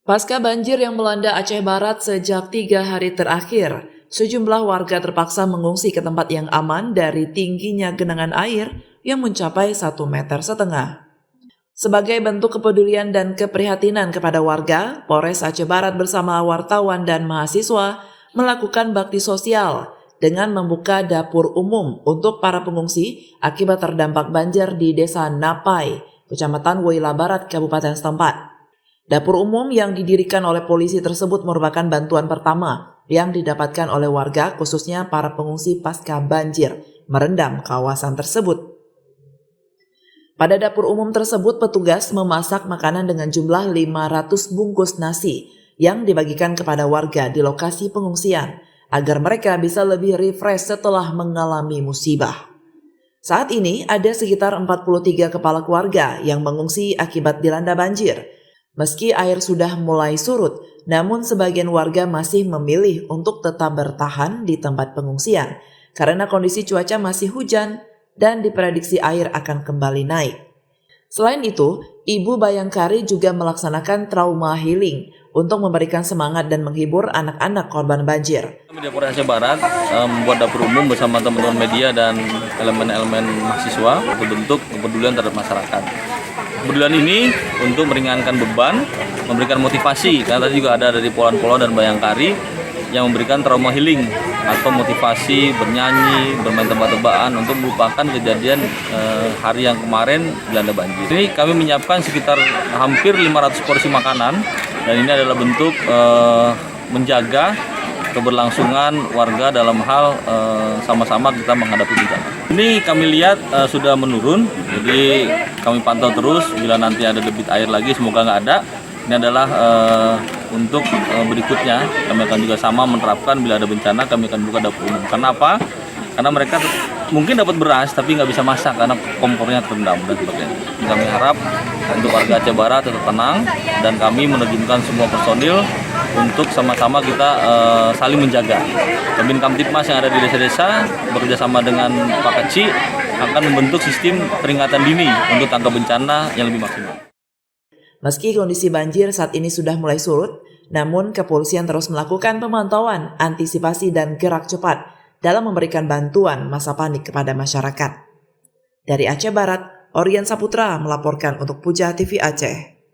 Pasca banjir yang melanda Aceh Barat sejak 3 hari terakhir, sejumlah warga terpaksa mengungsi ke tempat yang aman dari tingginya genangan air yang mencapai 1,5 meter. Sebagai bentuk kepedulian dan keprihatinan kepada warga, Polres Aceh Barat bersama wartawan dan mahasiswa melakukan bakti sosial dengan membuka dapur umum untuk para pengungsi akibat terdampak banjir di Desa Napai, Kecamatan Woila Barat, Kabupaten setempat. Dapur umum yang didirikan oleh polisi tersebut merupakan bantuan pertama yang didapatkan oleh warga, khususnya para pengungsi pasca banjir merendam kawasan tersebut. Pada dapur umum tersebut, petugas memasak makanan dengan jumlah 500 bungkus nasi yang dibagikan kepada warga di lokasi pengungsian agar mereka bisa lebih refresh setelah mengalami musibah. Saat ini ada sekitar 43 kepala keluarga yang mengungsi akibat dilanda banjir. Meski air sudah mulai surut, namun sebagian warga masih memilih untuk tetap bertahan di tempat pengungsian karena kondisi cuaca masih hujan dan diprediksi air akan kembali naik. Selain itu, Ibu Bayangkari juga melaksanakan trauma healing untuk memberikan semangat dan menghibur anak-anak korban banjir. Kami di Polres Aceh Barat membuat dapur umum bersama teman-teman media dan elemen-elemen mahasiswa untuk bentuk kepedulian terhadap masyarakat. Kepedulian ini untuk meringankan beban, memberikan motivasi, karena tadi juga ada dari Polan-Polan dan Bayangkari yang memberikan trauma healing atau motivasi bernyanyi, bermain tebak-tebakan untuk melupakan kejadian hari yang kemarin dilanda banjir. Ini kami menyiapkan sekitar hampir 500 porsi makanan dan ini adalah bentuk menjaga keberlangsungan warga dalam hal sama-sama kita menghadapi bencana. Ini kami lihat sudah menurun, jadi kami pantau terus bila nanti ada debit air lagi, semoga nggak ada. Ini adalah untuk berikutnya kami akan juga sama menerapkan bila ada bencana kami akan buka dapur umum. Karena apa? Karena mereka mungkin dapat beras tapi nggak bisa masak karena kompornya terendam dan sebagainya. Kami harap untuk warga Aceh Barat tetap tenang dan kami menerjunkan semua personil untuk sama-sama kita saling menjaga. Pembin Kamtipmas yang ada di desa-desa bekerjasama dengan Pak Kecil akan membentuk sistem peringatan dini untuk tanggap bencana yang lebih maksimal. Meski kondisi banjir saat ini sudah mulai surut, namun kepolisian terus melakukan pemantauan, antisipasi dan gerak cepat dalam memberikan bantuan masa panik kepada masyarakat. Dari Aceh Barat, Orian Saputra melaporkan untuk Puja TV Aceh.